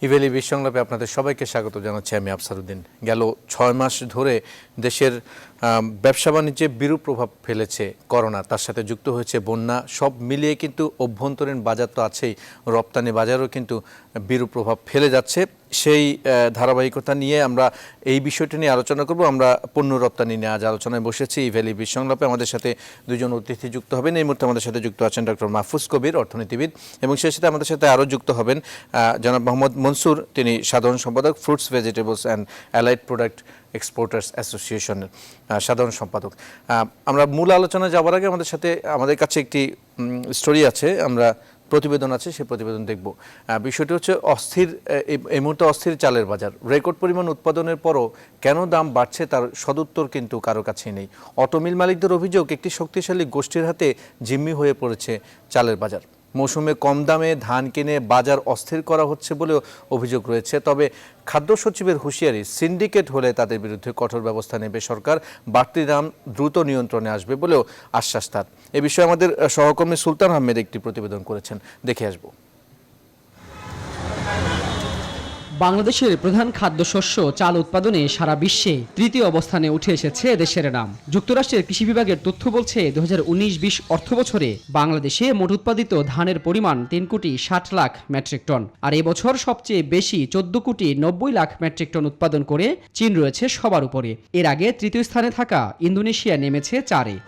ইভেলি বিশ্বংলাপে আপনাদের সবাইকে স্বাগত জানাচ্ছি আমি আফসারউদ্দিন। গেল 6 মাস ধরে দেশের ব্যবসা বাণিজ্যে বিরূপ প্রভাব ফেলেছে করোনা, তার সাথে যুক্ত হয়েছে বন্যা। সব মিলিয়ে কিন্তু অভ্যন্তরীণ বাজার তো আছেই, রপ্তানি বাজারও কিন্তু বিরূপ প্রভাব ফেলে যাচ্ছে। সেই ধারাবাহিকতা নিয়ে আমরা এই বিষয়টি নিয়ে আলোচনা করব। আমরা পণ্য রপ্তানি নিয়ে আজ আলোচনায় বসেছি ইভেলি বিশ্বংলাপে। আমাদের সাথে দুজন অতিথি যুক্ত হবেন। এই মুহূর্তে আমাদের সাথে যুক্ত আছেন ডক্টর মাহফুজ কবির, অর্থনীতিবিদ, এবং সেই সাথে আমাদের সাথে আরও যুক্ত হবেন জনাব মোহাম্মদ মনসুর, তিনি সাধারণ সম্পাদক, fruits vegetables and allied product exporters অ্যাসোসিয়েশনের সাধারণ সম্পাদক। আমরা মূল আলোচনায় যাওয়ার আগে আমাদের কাছে একটি স্টোরি আছে, আমরা প্রতিবেদন আছে, সেই প্রতিবেদন দেখব। বিষয়টি হচ্ছে এই মুহূর্তে অস্থির চালের বাজার। রেকর্ড পরিমাণ উৎপাদনের পরও কেন দাম বাড়ছে তার সদুত্তর কিন্তু কারো কাছেই নেই। অটোমিল মালিকদের অভিযোগ, একটি শক্তিশালী গোষ্ঠীর হাতে জিম্মি হয়ে পড়েছে চালের বাজার। মৌসুমে কম দামে ধান কিনে বাজার অস্থির করা হচ্ছে বলেও অভিযোগ রয়েছে। তবে খাদ্য সচিবের হুঁশিয়ারি, সিন্ডিকেট হলে তাদের বিরুদ্ধে কঠোর ব্যবস্থা নেবে সরকার, বাড়তি দাম দ্রুত নিয়ন্ত্রণে আসবে বলেও আশ্বাস তার। এ বিষয়ে আমাদের সহকর্মী সুলতান আহমেদ একটি প্রতিবেদন করেছেন, দেখে আসব। বাংলাদেশের প্রধান খাদ্যশস্য চাল উৎপাদনে সারা বিশ্বে তৃতীয় অবস্থানে উঠে এসেছে দেশের নাম। যুক্তরাষ্ট্রের কৃষি বিভাগের তথ্য বলছে 2019-20 অর্থবছরে বাংলাদেশে মোট উৎপাদিত ধানের পরিমাণ 3 কোটি 60 লাখ মেট্রিক টন। আর এবছর সবচেয়ে বেশি 14 কোটি 90 লাখ মেট্রিক টন উৎপাদন করে চীন রয়েছে সবার উপরে। এর আগে তৃতীয় স্থানে থাকা ইন্দোনেশিয়া নেমেছে 4-এ।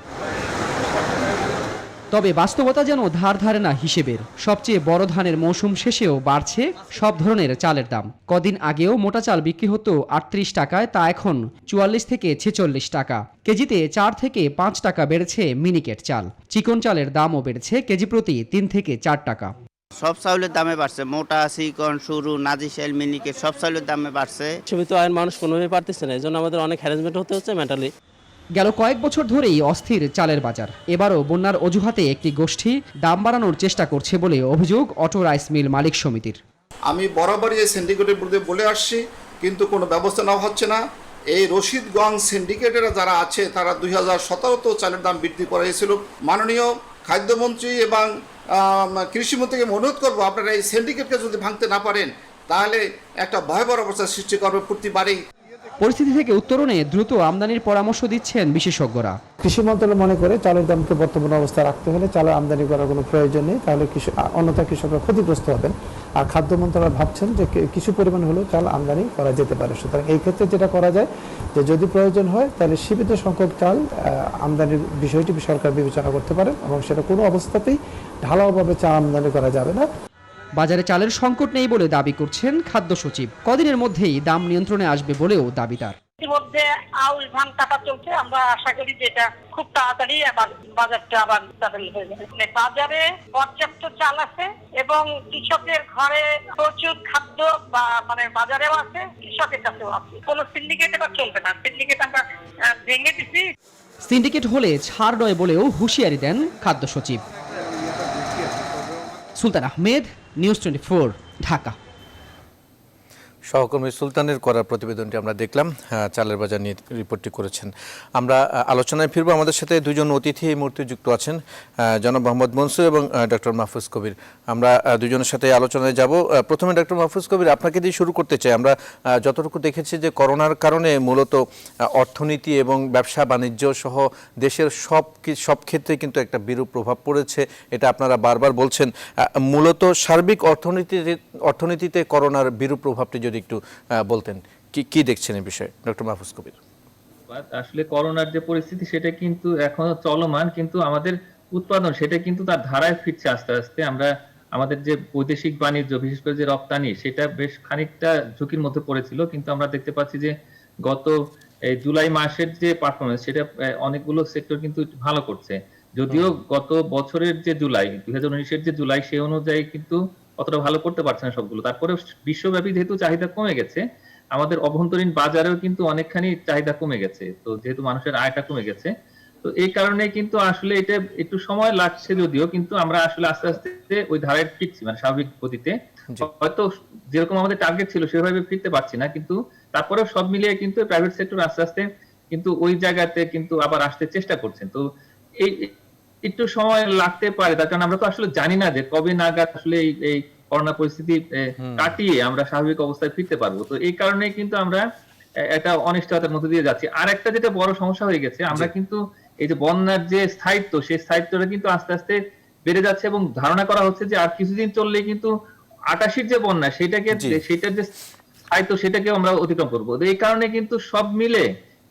তবে বাস্তবতা যেন ধার ধারে না হিসেবের। সবচেয়ে বড় ধানের মৌসুম শেষেও বাড়ছে সব ধরনের চালের দাম। কদিন আগেও মোটা চাল বিক্রি হতো 38 টাকায়, তা এখন 44 থেকে 46 টাকা। কেজিতে 4 থেকে 5 টাকা বেড়েছে মিনিকেট চাল। চিকন চালের দামও বেড়েছে কেজি প্রতি 3 থেকে 4 টাকা। সব চাউলের দামে বাড়ছে, মোটা, চিকন, সরু, নাজিশাইল, মিনিকেট সব চাউলের দামে বাড়ছে। সীমিত আয়ের মানুষ কোনোভাবে পারতেছে না, এই জন্য আমাদের অনেক হ্যারাসমেন্ট হতে হচ্ছে মেন্টালি। গেল কয়েক বছর ধরেই অস্থির চালের বাজার। এবারও বন্যার অজুহাতে একটি গোষ্ঠী দাম বাড়ানোর চেষ্টা করছে বলে অভিযোগ অটো রাইস মিল মালিক সমিতির। আমি বরাবরই এই সিন্ডিকেটের বিরুদ্ধে বলে আসছি, কিন্তু কোনো ব্যবস্থা নেওয়া হচ্ছে না। এই রশিদগঞ্জ সিন্ডিকেটেরা যারা আছে তারা 2017 চালের দাম বৃদ্ধি করেছিল। মাননীয় খাদ্যমন্ত্রী এবং কৃষিমন্ত্রীকে অনুরোধ করবো, আপনারা এই সিন্ডিকেটকে যদি ভাঙতে না পারেন তাহলে একটা ভয়াবহ অবস্থার সৃষ্টি করবে প্রতিবারেই। পরিস্থিতি থেকে উত্তরণে দ্রুত আমদানির পরামর্শ দিচ্ছেন বিশেষজ্ঞরা। কৃষি মন্ত্রণালয় মনে করে চালের দামকে বর্তমান অবস্থায় রাখতে হলে চালের আমদানি করার কোনো প্রয়োজন নেই, তাহলে অন্যথা কৃষকরা ক্ষতিগ্রস্ত হবেন। আর খাদ্য মন্ত্রণালয় ভাবছেন যে কিছু পরিমাণ হলেও চাল আমদানি করা যেতে পারে। সুতরাং এই ক্ষেত্রে যেটা করা যায় যে যদি প্রয়োজন হয় তাহলে সীমিত সংখ্যক চাল আমদানির বিষয়টি সরকার বিবেচনা করতে পারে, এবং সেটা কোনো অবস্থাতেই ঢালাওভাবে চাল আমদানি করা যাবে না। বাজারে চালের সংকট নেই বলে দাবি করছেন খাদ্য সচিব। কদিনের মধ্যেই দাম নিয়ন্ত্রণে আসবে বলেও দাবি তার। ইতিমধ্যে আউশ ধান কাটা চলছে, আমরা আশা করি যে এটা খুব তাড়াতাড়ি আবার বাজারটা আবার স্টেবল হয়ে যাবে। বাজারে পর্যাপ্ত চাল আছে এবং কৃষকের ঘরে প্রচুর খাদ্য বাজারেও আছে, কৃষকের কাছেও আছে। কোনো সিন্ডিকেট এবার চলবে না, সিন্ডিকেট আমরা ভেঙে দিচ্ছি। সিন্ডিকেট হলে ছাড় নয় বলেও হুঁশিয়ারি দেন খাদ্য সচিব। সুলতান আহমেদ, নিউজ 24, ঢাকা। সহকর্মী সুলতানের করা প্রতিবেদনটি আমরা দেখলাম, চালের বাজার নিয়ে রিপোর্টটি করেছেন। আমরা আলোচনায় ফিরবো। আমাদের সাথে দুজন অতিথি এই মুহূর্তে যুক্ত আছেন, জনাব মোহাম্মদ মনসুর এবং ডক্টর মাহফুজ কবির। আমরা দুজনের সাথে আলোচনায় যাব। প্রথমে ডক্টর মাহফুজ কবির, আপনাকে দিয়ে শুরু করতে চাই। আমরা যতটুকু দেখেছি যে করোনার কারণে মূলত অর্থনীতি এবং ব্যবসা বাণিজ্য সহ দেশের সব ক্ষেত্রে কিন্তু একটা বিরূপ প্রভাব পড়েছে, এটা আপনারা বারবার বলছেন। মূলত সার্বিক অর্থনীতিতে করোনার বিরূপ প্রভাবটি যদি একটু বলতেন, কি দেখছেন এই বিষয়ে ডক্টর মাহফুজ কবির? আসলে করোনার যে পরিস্থিতি সেটা কিন্তু এখনো চলমান, কিন্তু আমাদের উৎপাদন সেটা কিন্তু তার ধারায় ফিরছে আস্তে আস্তে। আমরা আমাদের যে বৈদেশিক বাণিজ্য, বিশেষ করে যে রপ্তানি, সেটা বেশ খানিকটা ঝুঁকির মধ্যে পড়েছিল, কিন্তু আমরা দেখতে পাচ্ছি যে গত জুলাই মাসের যে পারফরমেন্স সেটা অনেকগুলো সেক্টর কিন্তু ভালো করছে। যদিও গত বছরের যে জুলাই, 2019-এর যে জুলাই, সেই অনুযায়ী কিন্তু অতটা ভালো করতে পারছে না সবগুলো। তারপরে বিশ্বব্যাপী যেহেতু চাহিদা কমে গেছে, আমাদের অভ্যন্তরীণ বাজারেও কিন্তু অনেকখানি চাহিদা কমে গেছে, তো যেহেতু মানুষের আয়টা কমে গেছে, তো এই কারণে কিন্তু আসলে এটা একটু সময় লাগছে যদিও, কিন্তু আমরা আসলে আস্তে আস্তে ওই ধারায় ফিরছি, স্বাভাবিক গতিতে। হয়তো যেরকম আমাদের টার্গেট ছিল সেভাবে ফিরতে পারছি না, কিন্তু তারপরে সব মিলিয়ে কিন্তু প্রাইভেট সেক্টর আস্তে আস্তে কিন্তু ওই জায়গাতে কিন্তু আবার আসতে চেষ্টা করছেন। তো এই একটু সময় লাগতে পারে, তার কারণ আমরা তো আসলে জানি না যে কবে নাগাদ আসলে এই করোনা পরিস্থিতি কাটিয়ে আমরা স্বাভাবিক অবস্থায় ফিরতে পারবো। তো এই কারণে কিন্তু আমরা একটা অনিশ্চয়তার মধ্যে দিয়ে যাচ্ছি। আর একটা যেটা বড় সমস্যা হয়ে গেছে, আমরা কিন্তু এই যে বন্যার যে স্থায়িত্ব, সেই স্থায়িত্বটা কিন্তু আস্তে আস্তে বেড়ে যাচ্ছে এবং ধারণা করা হচ্ছে যে আর কিছুদিন চললে কিন্তু 88 যে বন্যা সেটার যে স্থায়িত্ব সেটাকে আমরা অতিক্রম করবো। তো এই কারণে কিন্তু সব মিলে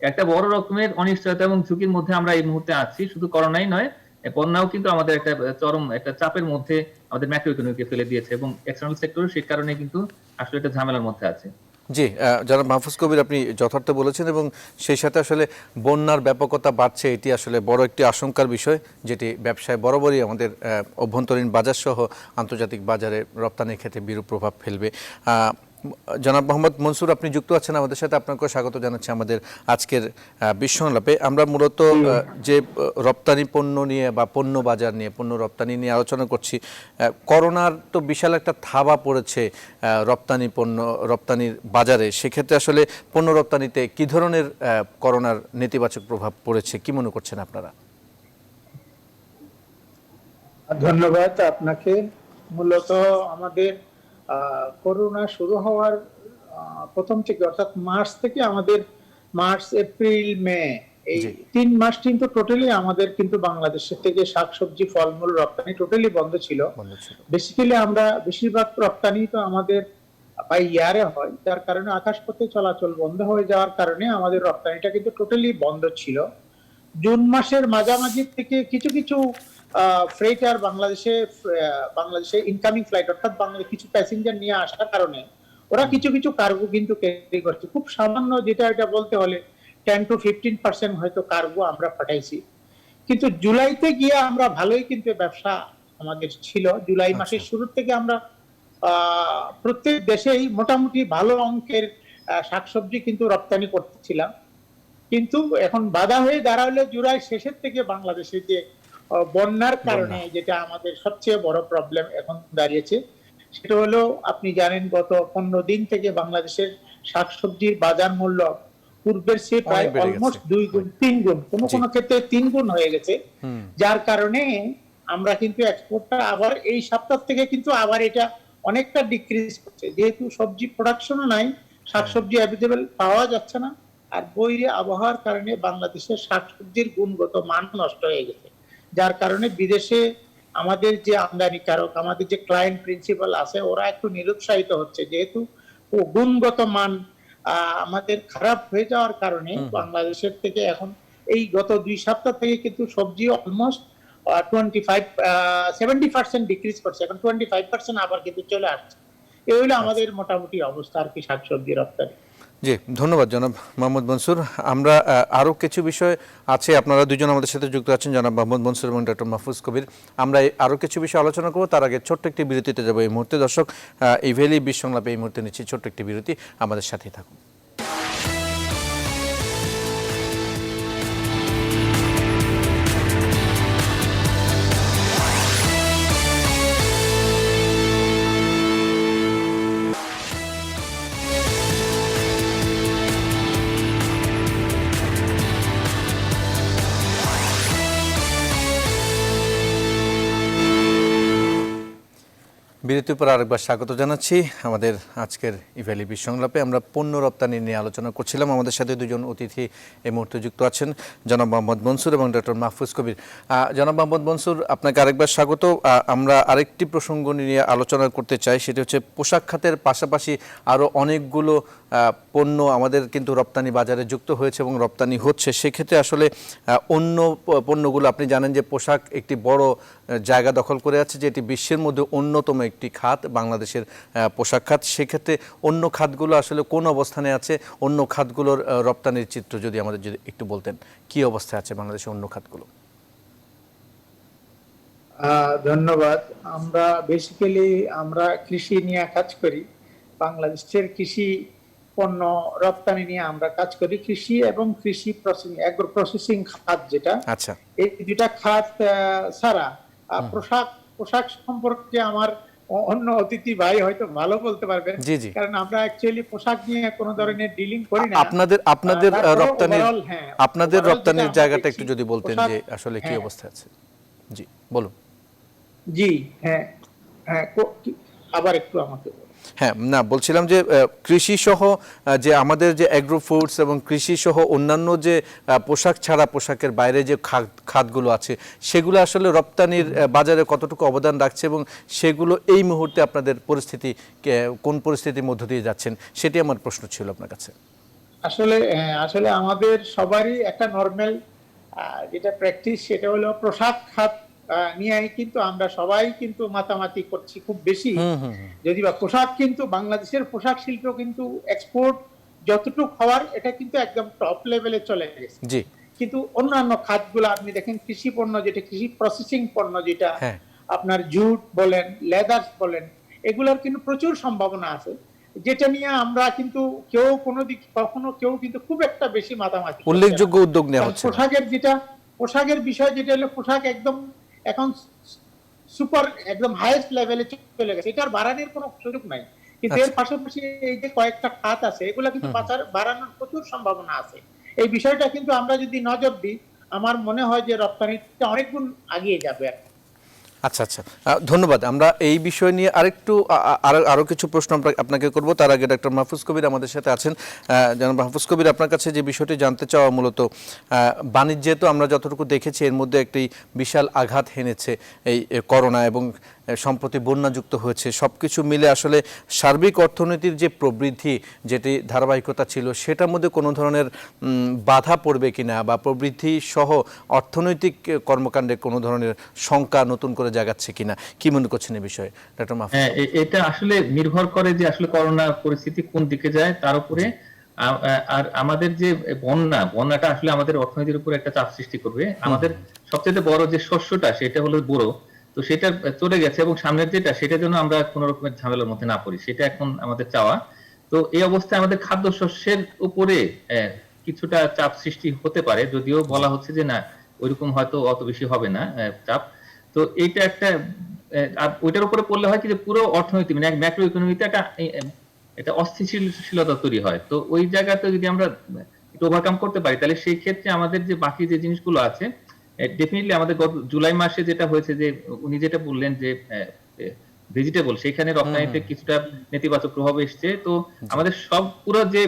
একটা বড় রকমের অনিশ্চয়তা এবং ঝুঁকির মধ্যে আমরা এই মুহূর্তে আছি। শুধু করোনাই নয়, বন্যাও কিন্তু আমাদের একটা চরম একটা চাপের মধ্যে আমাদের ম্যাক্রো ইকোনমিকে ফেলে দিয়েছে এবং এক্সটার্নাল সেক্টর সেই কারণে কিন্তু আসলে একটা ঝামেলার মধ্যে আছে। জি, জনাব মাহফুজ কবির, আপনি যথার্থ বলেছেন এবং সেই সাথে আসলে বন্যার ব্যাপকতা বাড়ছে, এটি আসলে বড় একটি আশঙ্কার বিষয়, যেটি ব্যবসায় বরাবরই আমাদের অভ্যন্তরীণ বাজার সহ আন্তর্জাতিক বাজারে রপ্তানির ক্ষেত্রে বিরূপ প্রভাব ফেলবে। জনাব মোহাম্মদ মনসুর, আপনি যুক্ত আছেন আমাদের সাথে, আপনাকেও স্বাগত জানাচ্ছি আমাদের আজকের বিশ্ব সংলাপে। আমরা মূলত যে রপ্তানি পণ্য নিয়ে বা পণ্য বাজার নিয়ে, পণ্য রপ্তানি নিয়ে আলোচনা করছি। করোনার তো বিশাল একটা থাবা পড়েছে রপ্তানির বাজারে। সেক্ষেত্রে আসলে পণ্য রপ্তানিতে কি ধরনের করোনার নেতিবাচক প্রভাব পড়েছে, কি মনে করছেন আপনারা? ধন্যবাদ আপনাকে। মূলত আমাদের করোনা শুরু হওয়ার প্রথম থেকে, অর্থাৎ মার্চ থেকে, আমাদের মার্চ, এপ্রিল, মে, এই 3 মাস কিন্তু টোটালি আমাদের কিন্তু বাংলাদেশের থেকে শাকসবজি, ফলমূল রপ্তানি টোটালি বন্ধ ছিল। বেসিক্যালি আমরা বেশিরভাগ রপ্তানি তো আমাদের বাই ইয়ারে হয়, যার কারণে আকাশপথে চলাচল বন্ধ হয়ে যাওয়ার কারণে আমাদের রপ্তানিটা কিন্তু টোটালি বন্ধ ছিল। জুন মাসের মাঝামাঝি থেকে কিছু কিছু ফ্রেটার বাংলাদেশে ইনকামিং ফ্লাইট, অর্থাৎ বাংলাদেশে কিছু প্যাসেঞ্জার নিয়ে আসার কারণে ওরা কিছু কিছু কার্গো কিন্তু ক্যারি করছে। খুব সামান্য, এটা বলতে হলে 10 to 15% হয়তো কার্গো আমরা পাঠাইছি। কিন্তু জুলাইতে গিয়ে আমরা ভালোই কিন্তু ব্যবসা আমাদের ছিল। জুলাই মাসের শুরু থেকে আমরা প্রত্যেক দেশেই মোটামুটি ভালো অঙ্কের শাকসবজি কিন্তু রপ্তানি করতেছিলাম। কিন্তু এখন বাধা হয়ে দাঁড়ালো জুলাই শেষের থেকে বাংলাদেশে যে বন্যার কারণে, যেটা আমাদের সবচেয়ে বড় প্রবলেম এখন দাঁড়িয়েছে, সেটা হলো আপনি জানেন গত 15 দিন থেকে বাংলাদেশের শাকসবজির বাজার মূল্য পূর্বের চেয়ে প্রায় অলমোস্ট 2 গুণ 3 গুণ, কোনো ক্ষেত্রে 3 গুণ হয়ে গেছে। যার কারণে আমরা কিন্তু এক্সপোর্টটা আবার এই সপ্তাহ থেকে কিন্তু আবার এটা অনেকটা ডিক্রিজ করছে, যেহেতু সবজি প্রোডাকশনও নাই, শাকসবজি অ্যাভেলেবল পাওয়া যাচ্ছে না। আর বৈরী আবহাওয়ার কারণে বাংলাদেশের শাকসবজির গুণগত মান নষ্ট হয়ে গেছে, যার কারণে বিদেশে আমাদের যে আমদানিকারক, আমাদের যে ক্লায়েন্ট প্রিন্সিপাল আছে, ওরা একটু নিরুৎসাহিত হচ্ছে, যেহেতু গুণগত মান আমাদের খারাপ হয়ে যাওয়ার কারণে বাংলাদেশের থেকে এখন এই গত 2 সপ্তাহ থেকে কিন্তু সবজি অলমোস্ট 70% ডিক্রিজ করছে, এখন 25% আবার কিন্তু চলে আসছে। এই হলো আমাদের মোটামুটি অবস্থা আর কি শাকসবজি রপ্তানি। জি, ধন্যবাদ জনাব মোহাম্মদ মনসুর। আমরা আরও কিছু বিষয় আছে, আপনারা দুজন আমাদের সাথে যুক্ত আছেন, জনাব মোহাম্মদ মনসুর এবং ডক্টর মাহফুজ কবির। আমরা আরও কিছু বিষয় আলোচনা করবো, তার আগে ছোট্ট একটি বিরতিতে যাবো এই মুহূর্তে। দর্শক, ইভেলি বিশ্ব সংলাপে এই মুহূর্তে নিচ্ছি ছোট্ট একটি বিরতি, আমাদের সাথেই থাকুন। বিরতির পর আরেকবার স্বাগত জানাচ্ছি আমাদের আজকের ইভ্যালি বিশ্ব সংলাপে। আমরা পণ্য রপ্তানি নিয়ে আলোচনা করছিলাম। আমাদের সাথে দুজন অতিথি এই মুহূর্তে যুক্ত আছেন, জনাব মোহাম্মদ মনসুর এবং ডক্টর মাহফুজ কবির। জনাব মোহাম্মদ মনসুর, আপনাকে আরেকবার স্বাগত। আমরা আরেকটি প্রসঙ্গ নিয়ে আলোচনা করতে চাই, সেটি হচ্ছে পোশাক খাতের পাশাপাশি আরও অনেকগুলো পণ্য আমাদের কিন্তু রপ্তানি বাজারে যুক্ত হয়েছে এবং রপ্তানি হচ্ছে। সেক্ষেত্রে আসলে অন্য পণ্যগুলো, আপনি জানেন যে পোশাক একটি বড় জায়গা দখল করে আছে, যেটি বিশ্বের মধ্যে অন্যতম একটি খাত বাংলাদেশের পোশাক খাত। সেক্ষেত্রে অন্য খাতগুলো আসলে কোন অবস্থানে আছে, অন্য খাতগুলোর রপ্তানির চিত্র যদি আমাদের যদি একটু বলতেন, কি অবস্থায় আছে বাংলাদেশের অন্য খাতগুলো? ধন্যবাদ। আমরা বেসিক্যালি কৃষি নিয়ে কাজ করি। বাংলাদেশের কৃষি পণ্য রপ্তানি নিয়ে আমরা কাজ করি। কৃষি এবং কৃষি প্রসেসিং, এগ্রো প্রসেসিং খাত যেটা, আচ্ছা, এই দুটা খাত ছাড়া পোশাক সম্পর্কে আমার অন্য অতিথি ভাই হয়তো ভালো বলতে পারবেন, কারণ আমরা অ্যাকচুয়ালি পোশাক নিয়ে কোনো ধরনের ডিলিং করি না। আপনাদের রপ্তানির জায়গাটা একটু যদি বলতেন যে আসলে কি অবস্থা আছে। জি বলুন। জি, হ্যাঁ, আবার একটু আমাকে বলুন। হ্যাঁ, না বলছিলাম যে কৃষি সহ যে আমাদের যে অ্যাগ্রো ফুডস এবং কৃষি সহ অন্যান্য যে পোশাক ছাড়া পোশাকের বাইরে যে খাতগুলো আছে সেগুলো আসলে রপ্তানির বাজারে কতটুকু অবদান রাখছে এবং সেগুলো এই মুহূর্তে আপনাদের পরিস্থিতি কোন পরিস্থিতির মধ্য দিয়ে যাচ্ছেন সেটি আমার প্রশ্ন ছিল আপনার কাছে। আসলে আমাদের সবারই একটা নরমাল যেটা প্র্যাকটিস সেটা হলো পোশাক খাত নিয়েই কিন্তু আমরা সবাই কিন্তু মাতামাতি করছি খুব বেশি। যদি বা পোশাক কিন্তু বাংলাদেশের পোশাক শিল্প কিন্তু এক্সপোর্ট যতটুকু হওয়ার এটা কিন্তু একদম টপ লেভেলে চলে গেছে। জি, কিন্তু অন্যান্য খাতগুলো আপনি দেখেন কৃষি পণ্য যেটা কৃষি প্রসেসিং পণ্য যেটা আপনার জুট বলেন লেদার্স বলেন এগুলোর কিন্তু প্রচুর সম্ভাবনা আছে, যেটা নিয়ে আমরা কিন্তু কখনো কেউ কিন্তু খুব একটা বেশি মাতামাতি উল্লেখযোগ্য উদ্যোগ নেওয়া হচ্ছে। পোশাকের বিষয় যেটা হলো পোশাক একদম এখন সুপার একদম হাইয়েস্ট লেভেলে চলে গেছে, এটার বাড়ানোর কোনো সুযোগ নাই। কিন্তু এর পাশাপাশি এই যে কয়েকটা খাত আছে এগুলা কিন্তু বাড়ানোর প্রচুর সম্ভাবনা আছে। এই বিষয়টা কিন্তু আমরা যদি নজর দিই আমার মনে হয় যে রপ্তানিটা অনেক গুণ এগিয়ে যাবে। আচ্ছা আচ্ছা, ধন্যবাদ। আমরা এই বিষয় নিয়ে আরো কিছু প্রশ্ন আপনাকে করব, তার আগে ডক্টর মাহফুজ কবির আমাদের সাথে আছেন। জনাব মাহফুজ কবির, আপনার কাছে যে বিষয়টি জানতে চাওয়া মূলত বাণিজ্যে তো আমরা যতটুকু দেখেছি এর মধ্যে একটি বিশাল আঘাত হেনেছে এই করোনা এবং সম্প্রতি বন্যাযুক্ত হয়েছে, সবকিছু মিলে আসলে সার্বিক অর্থনীতির যে প্রবৃদ্ধি যেটি ধারাবাহিকতা ছিল সেটার মধ্যে কোনো ধরনের বাধা পড়বে কিনা বা প্রবৃদ্ধি সহ অর্থনৈতিক কর্মকাণ্ডে কোনো ধরনের শঙ্কা নতুন করে জাগাচ্ছে কিনা, কি মনে করছেন এই বিষয়ে ডক্টর মাহফুজ? হ্যাঁ, এটা আসলে নির্ভর করে যে আসলে করোনা পরিস্থিতি কোন দিকে যায় তার উপরে। আর আমাদের যে বন্যাটা আসলে আমাদের অর্থনীতির উপর একটা চাপ সৃষ্টি করবে। আমাদের সবচেয়ে বড় যে শস্যটা সেটা হলো বোরো, তো সেটা চলে গেছে এবং সামনের যেটা সেটার জন্য আমরা কোনো রকমের ঝামেলার মধ্যে না পড়ি, সেটা এখন আমাদের চাওয়া। তো এই অবস্থায় আমাদের খাদ্যশস্যের উপরে কিছুটা চাপ সৃষ্টি হতে পারে, যদিও বলা হচ্ছে যে না ওইরকম হয়তো অত বেশি হবে না চাপ। তো এইটা একটা আর ওইটার উপরে পড়লে হয় কি যে পুরো অর্থনীতি মানে এক ম্যাক্রো ইকোনমিতে একটা অস্থিতিশীলতা তৈরি হয়। তো ওই জায়গাতে যদি আমরা একটু ওভারকাম করতে পারি তাহলে সেই ক্ষেত্রে আমাদের যে বাকি যে জিনিসগুলো আছে ডেফিনেটলি আমাদের গত জুলাই মাসে যেটা হয়েছে যে উনি যেটা বললেন যে ভেজিটেবল সেখানে রপ্তানিতে কিছুটা নেতিবাচক প্রভাব এসছে। তো আমাদের সব পুরো যে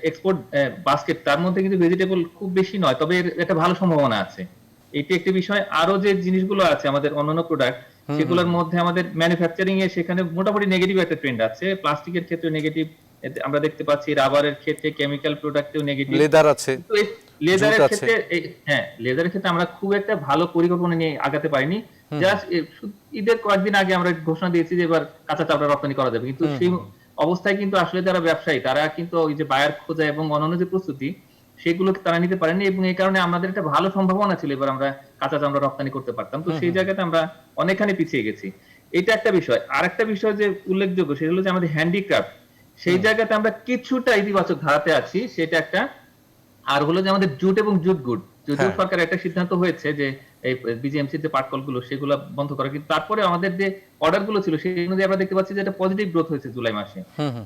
এক্সপোর্ট বাস্কেট তার মধ্যে কিন্তু ভেজিটেবল খুব বেশি নয়, তবে একটা ভালো সম্ভাবনা আছে। এইটি একটি বিষয়। আরো যে জিনিসগুলো আছে আমাদের অন্যান্য প্রোডাক্ট সেগুলোর মধ্যে আমাদের ম্যানুফ্যাকচারিং এ সেখানে মোটামুটি নেগেটিভ একটা ট্রেন্ড আছে। প্লাস্টিকের ক্ষেত্রে নেগেটিভ আমরা দেখতে পাচ্ছি, রাবারের ক্ষেত্রে, কেমিক্যাল প্রোডাক্টেও নেগেটিভ, লেদার আছে, লেদারের ক্ষেত্রে লেদারের ক্ষেত্রে আমরা খুব একটা ভালো পরিকল্পনা নিয়ে আগাতে পারিনি। জাস্ট ঈদের কয়েকদিন আগে আমরা ঘোষণা দিয়েছি যে এবার কাঁচা চামড়া রপ্তানি করা যাবে, কিন্তু সেই অবস্থায় কিন্তু আসলে যারা ব্যবসায়ী তারা কিন্তু ওই যে বায়ার খোঁজা এবং অন্যান্য যে প্রস্তুতি সেগুলো তারা নিতে পারেনি এবং এই কারণে আমাদের একটা ভালো সম্ভাবনা ছিল এবার আমরা কাঁচা চামড়া রপ্তানি করতে পারতাম। তো সেই জায়গাতে আমরা অনেকখানি পিছিয়ে গেছি, এটা একটা বিষয়। আর একটা বিষয় যে উল্লেখযোগ্য সেটা হলো যে আমাদের হ্যান্ডিক্রাফট, সেই জায়গাতে আমরা কিছুটা ইতিবাচক ধারাতে আছি, সেটা একটা। আর হলো যে আমাদের জুট এবং জুট গুড, যদিও সরকার একটা সিদ্ধান্ত হয়েছে যে এই বিজিএমসি যে পাটকল গুলো সেগুলো বন্ধ করা, কিন্তু তারপরে আমাদের যে অর্ডার গুলো ছিল সেই অনুযায়ী আমরা দেখতে পাচ্ছি যে একটা পজিটিভ গ্রোথ হয়েছে জুলাই মাসে,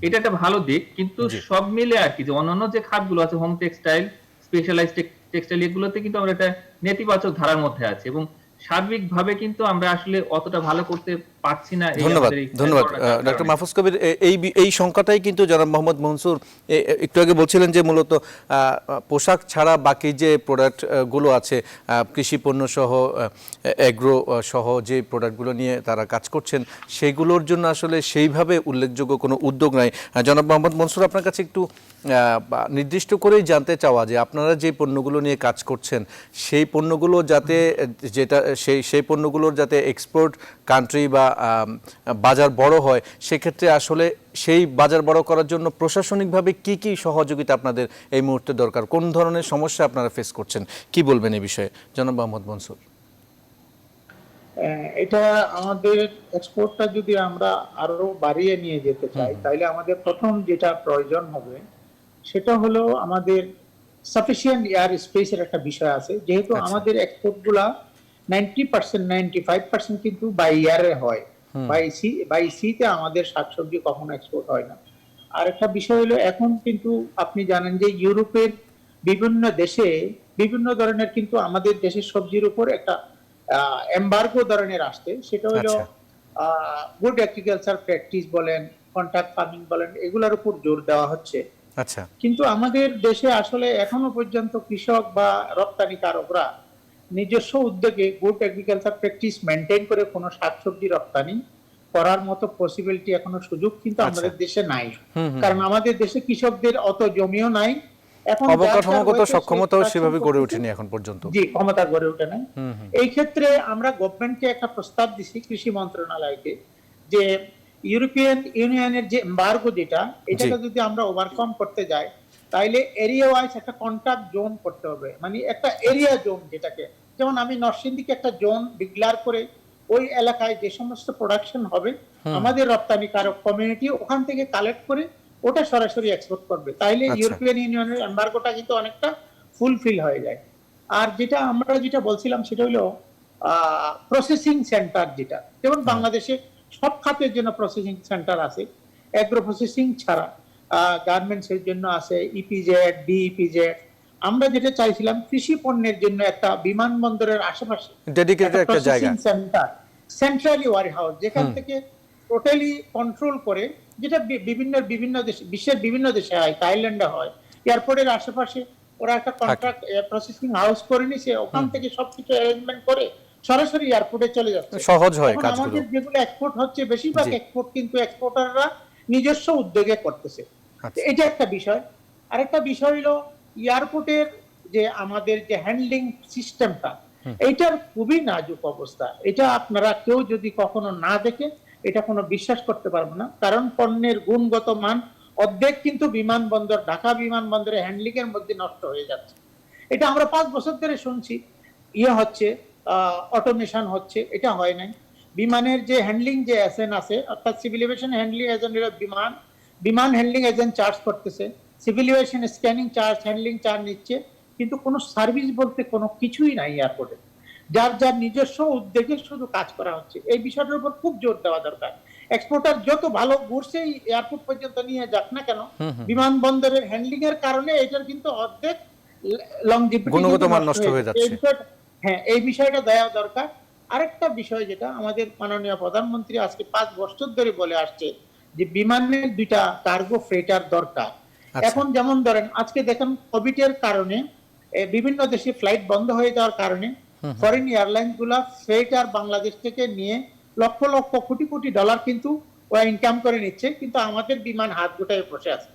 এটা একটা ভালো দিক। কিন্তু সব মিলে আর কি যে অন্যান্য যে খাতগুলো আছে হোম টেক্সটাইল, স্পেশালাইজড টেক্সটাইল, এগুলোতে কিন্তু আমরা একটা নেতিবাচক ধারার মধ্যে আছি এবং সার্বিকভাবে কিন্তু আমরা আসলে অতটা ভালো করতে পারছি না। ধন্যবাদ ডক্টর মাহফুজ কবির। এই সংখ্যাটাই কিন্তু জনাব মোহাম্মদ মনসুর একটু আগে বলছিলেন যে মূলত পোশাক ছাড়া বাকি যে প্রোডাক্ট গুলো আছে কৃষি পণ্য সহ এগ্রো সহ যে প্রোডাক্টগুলো নিয়ে তারা কাজ করছেন সেগুলোর জন্য আসলে সেইভাবে উল্লেখযোগ্য কোনো উদ্যোগ নাই। জনাব মোহাম্মদ মনসুর, আপনার কাছে একটু নির্দিষ্ট করেই জানতে চাওয়া যে আপনারা যে পণ্যগুলো নিয়ে কাজ করছেন সেই পণ্যগুলো যাতে সেই পণ্যগুলোর যাতে এক্সপোর্ট কান্ট্রি বা বাজার বড় হয়, সেক্ষেত্রে আসলে সেই বাজার বড় করার জন্য প্রশাসনিকভাবে কি কি সহযোগিতা আপনাদের এই মুহূর্তে দরকার, কোন ধরনের সমস্যা আপনারা ফেস করছেন, কি বলবেন এই বিষয়ে জনাব মোহাম্মদ মনসুর? এটা আমাদের এক্সপোর্টটা যদি আমরা আরো বাড়িয়ে নিয়ে যেতে চাই তাহলে আমাদের প্রথম যেটা প্রয়োজন হবে সেটা হলো আমাদের সাফিসিয়েন্ট এয়ার স্পেসের একটা বিষয় আছে। যেহেতু আমাদের এক্সপোর্ট গুলা 90% 95% কিন্তু বাই এয়ারে হয়, বাই সিতে আমাদের শাকসবজি কখনো এক্সপোর্ট হয় না। আর একটা বিষয় হলো এখন কিন্তু আপনি জানেন যে ইউরোপের বিভিন্ন দেশে বিভিন্ন ধরনের কিন্তু আমাদের দেশের সবজির উপর একটা এমবার্গো ধরনের আসছে, সেটা হলো গুড এগ্রিকালচার প্র্যাকটিস বলেন, কন্ট্রাক্ট ফার্মিং বলেন, এগুলোর উপর জোর দেওয়া হচ্ছে। আচ্ছা, কিন্তু আমাদের দেশে আসলে এখনো পর্যন্ত কৃষক বা রপ্তানিকারকরা নিজস্ব উদ্যোগে গুড এগ্রিকালচার প্র্যাকটিস মেনটেন করে কোনো শাকসবজি রপ্তানি করার মতো পসিবিলিটি, এখনো সুযোগ কিন্তু আমাদের দেশে নাই। কারণ আমাদের দেশে কৃষকদের অত জমিও নাই, এখন অবকাঠামোগত সক্ষমতাও সেভাবে গড়ে ওঠেনি এখন পর্যন্ত। জি, ক্ষমতা গড়ে ওঠে নাই। এই ক্ষেত্রে আমরা গভর্নমেন্টকে একটা প্রস্তাব দিছি, কৃষি মন্ত্রণালয়কে, যে ইউরোপিয়ান ইউনিয়নের যে এমবার্গো যেটা, এটাকে যদি আমরা ওভারকাম করতে যাই, তাইলে এরিয়া ওয়াইজ একটা কন্ট্রাক্ট জোন করতে হবে, মানে একটা এরিয়া জোন, যেটাকে যেমন আমি নরসিংদীকে একটা জোন ডিক্লেয়ার করে ওই এলাকায় যে সমস্ত প্রোডাকশন হবে আমাদের রপ্তানিকারক কমিউনিটি ওখান থেকে কালেক্ট করে ওটা সরাসরি এক্সপোর্ট করবে, তাইলে ইউরোপিয়ান ইউনিয়নের এমবার্গোটা কিন্তু অনেকটা ফুলফিল হয়ে যায়। আর যেটা আমরা যেটা বলছিলাম সেটা হলো প্রসেসিং সেন্টার, যেটা যেমন বাংলাদেশে সব খাতের জন্য প্রসেসিং সেন্টার আছে, এগ্রো প্রসেসিং ছাড়া গার্মেন্টস এর জন্য আছে ইপিজেড, ডিইপিজেড। আমরা যেটা চাইছিলাম কৃষি পণ্যের জন্য একটা বিমানবন্দরের আশেপাশে ডেডিকেটেড একটা জায়গা, সেন্টার, সেন্ট্রালি ওয়ার হাউস, যেখান থেকে টোটালি কন্ট্রোল করে, যেটা বিভিন্ন দেশে, বিশ্বের বিভিন্ন দেশে হয়, থাইল্যান্ডে হয়, এয়ারপোর্টের আশেপাশে ওরা একটা কন্ট্রাক্ট প্রসেসিং হাউস করে নিছে, ওখান থেকে সবকিছু অ্যারেঞ্জমেন্ট করে সরাসরি এয়ারপোর্টে চলে যাচ্ছে, সহজ হয় কাজগুলো। আমাদের যেগুলো এক্সপোর্ট হচ্ছে বেশিরভাগ এক্সপোর্ট কিন্তু এক্সপোর্টাররা নিজস্ব উদ্যোগে করতেছে। এটা একটা বিষয়। আরেকটা বিষয় হলো এয়ারপোর্টের যে আমাদের যে হ্যান্ডলিং সিস্টেমটা, এটার খুবই নাজুক অবস্থা। এটা আপনারা কেউ যদি কখনো না দেখে এটা কোনো বিশ্বাস করতে পারবো না, কারণ পণ্যের গুণগত মান অর্ধেক কিন্তু বিমানবন্দর, ঢাকা বিমানবন্দরে হ্যান্ডলিং এর মধ্যে নষ্ট হয়ে যাচ্ছে। এটা আমরা 5 বছর ধরে শুনছি হচ্ছে, অটোমেশন হচ্ছে, এটা হয় নাই। বিমানের যে হ্যান্ডলিং যে এজেন্ট আছে, অর্থাৎ সিভিল এভিয়েশন হ্যান্ডলিং এজেন্ট, বিমান হ্যান্ডলিং এজেন্ট চার্জ করতেছে, civil aviation scanning charge, handling charge নিচ্ছে, কিন্তু কোনো সার্ভিস বলতে কোনো কিছুই নাই এয়ারপোর্টে। যার নিজস্ব উদ্যোগে শুধু কাজ করা হচ্ছে, এই বিষয়টার উপর খুব জোর দেওয়া দরকার। এক্সপোর্টার যত ভালো ঘুরছে এয়ারপোর্ট পর্যন্ত নিয়ে যাক না কেন, বিমানবন্দরের হ্যান্ডলিং এর কারণে এটার কিন্তু অর্ধেক গুণগত মান নষ্ট হয়ে যাচ্ছে। হ্যাঁ, এই বিষয়টা দেওয়া দরকার। আরেকটা বিষয় যেটা আমাদের মাননীয় প্রধানমন্ত্রী আজকে 5 বছর ধরে বলে আসছে, যে বিমানের 2টা কার্গো ফ্রেটার দরকার। এখন যেমন ধরেন আজকে দেখেন কোভিড এর কারণে বিভিন্ন দেশে ফ্লাইট বন্ধ হয়ে যাওয়ার কারণে ফরেন এয়ারলাইন্স গুলা ফ্রেটার বাংলাদেশ থেকে নিয়ে লক্ষ লক্ষ কোটি কোটি ডলার কিন্তু ওরা ইনকাম করে নিচ্ছে, কিন্তু আমাদের বিমান হাত গোটায় বসে আছে।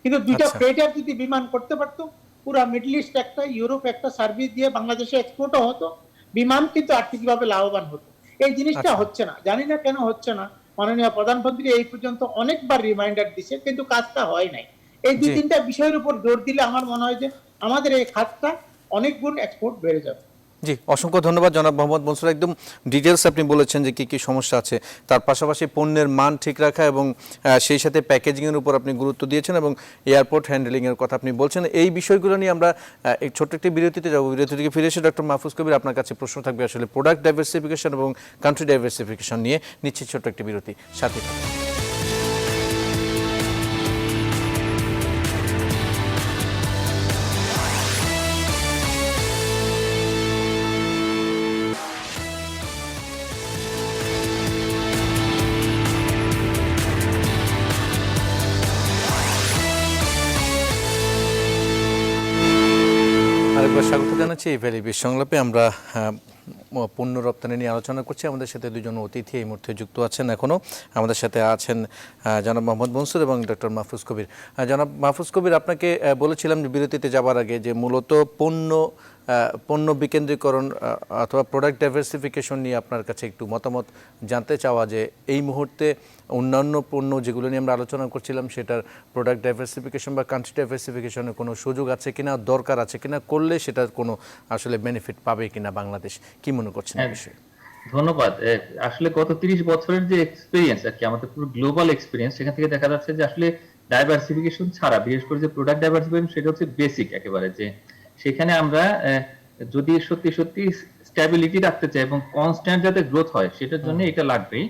কিন্তু 2টা ফ্রেটার যদি বিমান করতে পারতো, পুরা মিডল ইস্ট একটা, ইউরোপ একটা সার্ভিস দিয়ে বাংলাদেশে এক্সপোর্টও হতো, বিমান কিন্তু আর্থিকভাবে লাভবান হতো। এই জিনিসটা হচ্ছে না, জানি না কেন হচ্ছে না। মাননীয় প্রধানমন্ত্রী এই পর্যন্ত অনেকবার রিমাইন্ডার দিচ্ছে, কিন্তু কাজটা হয় নাই। এই 2-3টা বিষয়ের উপর জোর দিলে আমার মনে হয় যে আমাদের এই খাতটা অনেক গুণ এক্সপোর্ট বেড়ে যাবে। জি, অসংখ্য ধন্যবাদ জনাব মোহাম্মদ মনসুর। একদম ডিটেলস আপনি বলেছেন যে কি কি সমস্যা আছে, তার পাশাপাশি পণ্যের মান ঠিক রাখা এবং সেই সাথে প্যাকেজিংয়ের উপর আপনি গুরুত্ব দিয়েছেন এবং এয়ারপোর্ট হ্যান্ডলিংয়ের কথা আপনি বলছেন। এই বিষয়গুলো নিয়ে আমরা ছোট্ট একটি বিরতিতে যাব। বিরতি থেকে ফিরে এসে ডক্টর মাহফুজ কবির আপনার কাছে প্রশ্ন থাকবে আসলে প্রোডাক্ট ডাইভার্সিফিকেশন এবং কান্ট্রি ডাইভার্সিফিকেশন নিয়ে। নিচ্ছি ছোট্ট একটি বিরতি, সাথে থাকুন। আরেকবার স্বাগত জানাচ্ছি এই ভ্যালি বিশ সংলাপে। আমরা পণ্য রপ্তানি নিয়ে আলোচনা করছি। আমাদের সাথে 2জন অতিথি এই মুহূর্তে যুক্ত আছেন। এখনও আমাদের সাথে আছেন জনাব মোহাম্মদ মনসুর এবং ডক্টর মাহফুজ কবির। জনাব মাহফুজ কবির, আপনাকে বলেছিলাম যে বিরতিতে যাবার আগে যে মূলত পণ্য বিকেন্দ্রীকরণ অথবা প্রোডাক্ট ডাইভার্সিফিকেশন নিয়ে আপনার কাছে একটু মতামত জানতে চাওয়া, যে এই মুহূর্তে অন্যান্য পণ্য যেগুলো নিয়ে আমরা আলোচনা করছিলাম সেটার প্রোডাক্ট ডাইভার্সিফিকেশন বা কান্ট্রি ডাইভার্সিফিকেশনের কোনো সুযোগ আছে কিনা, দরকার আছে কিনা, করলে সেটার কোনো আসলে বেনিফিট পাবে কিনা বাংলাদেশ, কি মনে করছেন এই বিষয়ে? ধন্যবাদ। আসলে গত 30 বছরের যে এক্সপেরিয়েন্স আর কি, আমাদের পুরো গ্লোবাল এক্সপেরিয়েন্স, সেখান থেকে দেখা যাচ্ছে যে আসলে ডাইভার্সিফিকেশন ছাড়া, বিশেষ করে যে প্রোডাক্ট ডাইভার্সিফিকেশন, সেটা হচ্ছে বেসিক একেবারে, যে সেখানে আমরা যদি সত্যি সত্যি স্ট্যাবিলিটি রাখতে চাই এবং কনস্ট্যান্ট যাতে গ্রোথ হয়, সেটার জন্য এটা লাগবেই।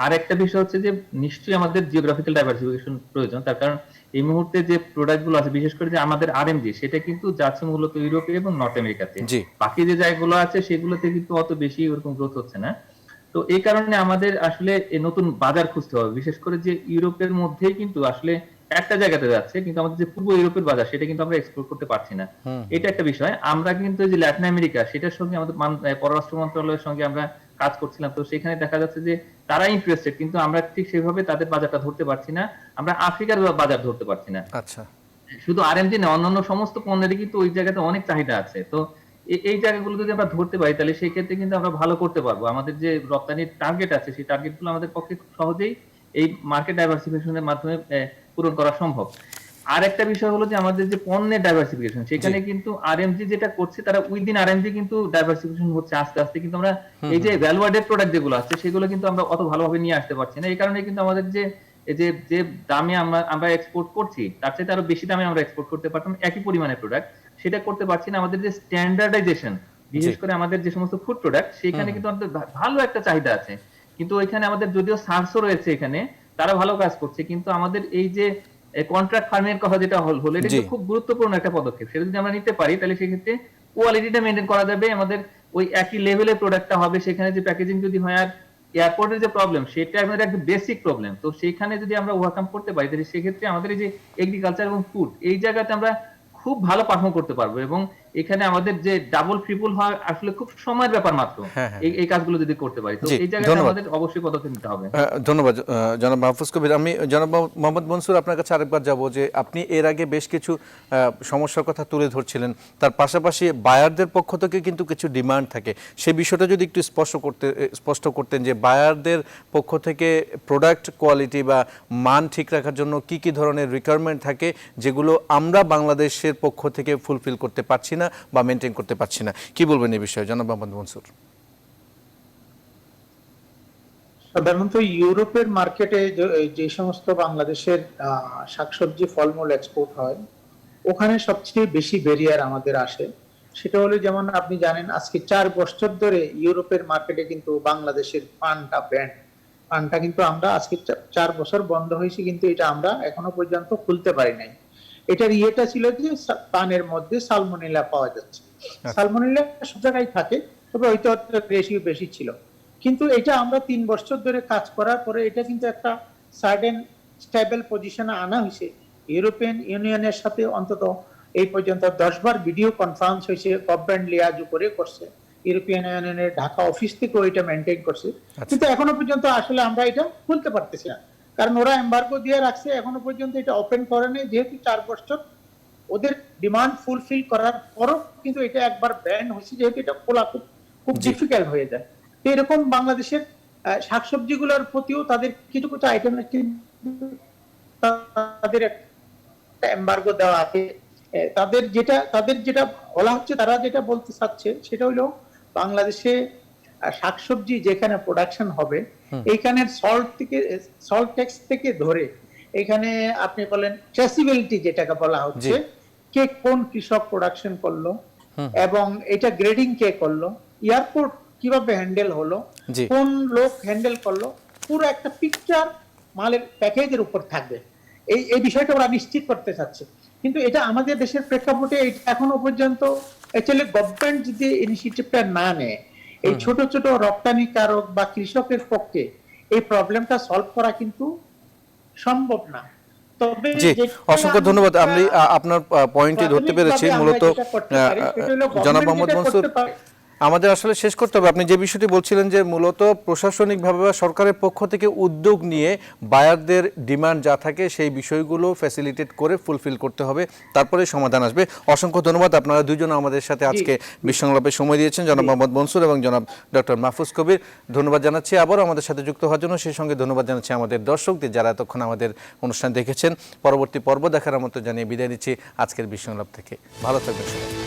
আর একটা বিষয় হচ্ছে যে নিশ্চয়ই আমাদের জিওগ্রাফিক্যাল ডাইভার্সিফিকেশন প্রয়োজন, তার কারণ এই মুহূর্তে যে প্রোডাক্টগুলো আছে, বিশেষ করে যে আমাদের আরএমজি, সেটা কিন্তু যাচ্ছে মূলত ইউরোপে এবং নর্থ আমেরিকাতে। বাকি যে জায়গাগুলো আছে সেগুলোতে কিন্তু অত বেশি ওরকম গ্রোথ হচ্ছে না। তো তো এই কারণে আমাদের আসলে এই নতুন বাজার খুঁজতে হবে, বিশেষ করে যে ইউরোপের মধ্যেই কিন্তু আসলে একটা জায়গাতে যাচ্ছে, কিন্তু আমাদের যে পূর্ব ইউরোপের বাজার সেটা কিন্তু আমরা এক্সপ্লোর করতে পারছি না। এটা একটা বিষয়। আমরা কিন্তু যে ল্যাটিন আমেরিকা সেটার সঙ্গে আমাদের পররাষ্ট্র মন্ত্রণালয়ের সঙ্গে আমরা কাজ করছিলাম, তো সেখানে দেখা যাচ্ছে যে তারা ইন্টারেস্টেড, কিন্তু আমরা ঠিক সেভাবে তাদের বাজারটা ধরতে পারছি না, আমরা আফ্রিকার বাজার ধরতে পারছি না। আচ্ছা, শুধু আরএমজি না, অন্যান্য সমস্ত পণ্যেরই কিন্তু ওই জায়গাতে অনেক চাহিদা আছে। তো এই জায়গাগুলো যদি আমরা ধরতে পারি তাহলে সেই ক্ষেত্রে কিন্তু আমরা ভালো করতে পারবো। আমাদের যে রপ্তানির টার্গেট আছে সেই টার্গেটগুলো আমাদের পক্ষে খুব সহজেই এই মার্কেট ডাইভার্সিফিকেশনের মাধ্যমে পূরণ করা সম্ভব। আর একটা বিষয় হলো যে আমাদের যে পণ্যের ডাইভার্সিফিকেশন, সেখানে কিন্তু আরএমজি যেটা করছে তারা উইদিন আরএমজি কিন্তু ডাইভার্সিফিকেশন হচ্ছে আস্তে আস্তে, কিন্তু আমরা এই যে ভ্যালু অ্যাডেড প্রোডাক্ট যেগুলো আছে সেগুলো কিন্তু আমরা অত ভালোভাবে নিয়ে আসতে পারছি না। এই কারণে কিন্তু আমাদের যে যে দামে আমরা এক্সপোর্ট করছি তার চাইতে আরো বেশি দামে আমরা এক্সপোর্ট করতে পারতাম একই পরিমাণের প্রোডাক্ট, সেটা করতে পারছি না। আমাদের যে স্ট্যান্ডার্ডাইজেশন, বিশেষ করে আমাদের যে সমস্ত ফুড প্রোডাক্ট, সেখানে কিন্তু আমাদের ভালো একটা চাহিদা আছে, কিন্তু ওইখানে আমাদের যদিও সার্সও রয়েছে, এখানে তারা ভালো কাজ করছে, কিন্তু আমাদের এই যে কন্ট্রাক্ট ফার্মের কথা যেটা হলো, এটা কিন্তু খুব গুরুত্বপূর্ণ একটা পদক্ষেপ। সেটা যদি আমরা নিতে পারি তাহলে সেক্ষেত্রে কোয়ালিটিটা মেনটেন করা যাবে, আমাদের ওই একই লেভেলের প্রোডাক্টটা হবে। সেখানে যে প্যাকেজিং যদি হয়, আর এয়ারপোর্টের যে প্রবলেম সেটা আমাদের একটা বেসিক প্রবলেম, তো সেখানে যদি আমরা ওভারকাম করতে পারি তাহলে সেক্ষেত্রে আমাদের এই যে এগ্রিকালচার এবং ফুড এই জায়গাতে আমরা খুব ভালো পারফর্ম করতে পারবো। এবং এখানে আমাদের যে ডাবল ট্রিপল হওয়া আসলে খুব সময়ের ব্যাপার মাত্র, এই কাজগুলো যদি করতে পারি তো এই জায়গায় আমাদের অবশ্যই পদক্ষেপ নিতে হবে। ধন্যবাদ জনাব মাহফুজ কবির। আমি জনাব মোহাম্মদ মনসুর আপনার কাছে আরেকবার যাব যে আপনি এর আগে বেশ কিছু সমস্যার কথা তুলে ধরছিলেন, তার পাশাপাশি বায়ারদের পক্ষ থেকে কিন্তু কিছু ডিমান্ড থাকে, সেই বিষয়টা যদি একটু স্পষ্ট করতেন যে বায়ারদের পক্ষ থেকে প্রোডাক্ট কোয়ালিটি বা মান ঠিক রাখার জন্য কি কি ধরনের রিকোয়ারমেন্ট থাকে যেগুলো আমরা বাংলাদেশের পক্ষ থেকে ফুলফিল করতে পারছি না বা মেনটেন করতে পারছি না, কি বলবেন এই বিষয়ে জনাব মোহাম্মদ মনসুর? সাধারণত ইউরোপের মার্কেটে যে সমস্ত বাংলাদেশের শাকসবজি ফলমূল এক্সপোর্ট হয়, ওখানে সবচেয়ে বেশি ব্যারিয়ার আমাদের আসে। সেটা হলো, যেমন আপনি জানেন আজকে 4 বছর ধরে ইউরোপের মার্কেটে কিন্তু বাংলাদেশের পানটা কিন্তু আমরা আজকে 4 বছর বন্ধ হয়েছে, কিন্তু এটা আমরা এখনো পর্যন্ত খুলতে পারি নাই। এটার ইয়েটা ছিল যে পানের মধ্যে সালমোনেলা পাওয়া যাচ্ছে। সালমোনেলা সব জায়গায় থাকে, তবে হয়তো রেশিও বেশি ছিল। কিন্তু এটা আমরা 3 বছর ধরে কাজ করার পরে এটা কিন্তু একটা সার্টেন স্টেবল পজিশনে আনা হয়েছে। ইউরোপিয়ান ইউনিয়নের সাথে অন্তত এই পর্যন্ত 10 বার ভিডিও কনফারেন্স হয়েছে, গভর্নমেন্ট লিয়াজু করে করছে, ইউরোপিয়ান ইউনিয়নের ঢাকা অফিস থেকে এটা মেনটেন করছে, কিন্তু এখনো পর্যন্ত আসলে আমরা এটা খুলতে পারতেছি না, কারণ ওরা এমবার্গো দিয়ে রাখছে, এখনো পর্যন্ত এটা ওপেন করেনি। যেহেতু 4 বছর ওদের ডিমান্ড ফুলফিল করার পরও কিন্তু এটা একবার ব্যান হয়েছে, যেহেতু এটা খোলা খুব ডিফিকাল্ট হয়ে যায়। তো এরকম বাংলাদেশের শাকসবজিগুলোর প্রতিও তাদের কিছু কিছু আইটেম তাদের একটা এমবার্গো দেওয়া আছে। তাদের যেটা বলা হচ্ছে, তারা যেটা বলতে চাচ্ছে সেটা হলো বাংলাদেশে শাকসবজি যেখানে প্রোডাকশন হবে, এইখানে সল্ট ট্যাক্স থেকে ধরে এখানে আপনি বলেন ট্রেসিবিলিটি যেটাকে বলা হচ্ছে, কে কোন কৃষক প্রোডাকশন করলো এবং এটা গ্রেডিং কে করলো, এয়ারপোর্ট কিভাবে হ্যান্ডেল হলো, কোন লোক হ্যান্ডেল করলো, পুরো একটা পিকচার মালের প্যাকেজের উপর থাকবে। এই বিষয়টা ওরা নিশ্চিত করতে চাচ্ছে, কিন্তু এটা আমাদের দেশের প্রেক্ষাপটে এখনো পর্যন্ত অ্যাকচুয়ালি গভর্নমেন্ট যদি ইনিশিয়েটিভটা না নেয়, এই ছোট ছোট রপ্তানিকারক বা কৃষকের পক্ষে এই প্রবলেমটা সলভ করা কিন্তু সম্ভব না। তবে অসংখ্য ধন্যবাদ। আমি আপনার পয়েন্টটি ধরতে পেরেছি। মূলত জনাব মোহাম্মদ মনসুর, আমাদের আসলে শেষ করতে হবে। আপনি যে বিষয়টি বলছিলেন যে মূলত প্রশাসনিকভাবে বা সরকারের পক্ষ থেকে উদ্যোগ নিয়ে বায়ারদের ডিমান্ড যা থাকে সেই বিষয়গুলো ফ্যাসিলিটেট করে ফুলফিল করতে হবে, তারপরে সমাধান আসবে। অসংখ্য ধন্যবাদ। আপনারা দুজন আমাদের সাথে আজকে বিসংলাপে সময় দিয়েছেন, জনাব মোহাম্মদ মনসুর এবং জনাব ডক্টর মাহফুজ কবির। ধন্যবাদ জানাচ্ছি আবারও আমাদের সাথে যুক্ত হওয়ার জন্য। সেই সঙ্গে ধন্যবাদ জানাচ্ছি আমাদের দর্শকদের যারা এতক্ষণ আমাদের অনুষ্ঠান দেখেছেন। পরবর্তী পর্ব দেখার মতো জানিয়ে বিদায় নিচ্ছি আজকের বিসংলাপ থেকে। ভালো থাকবেন সবাই।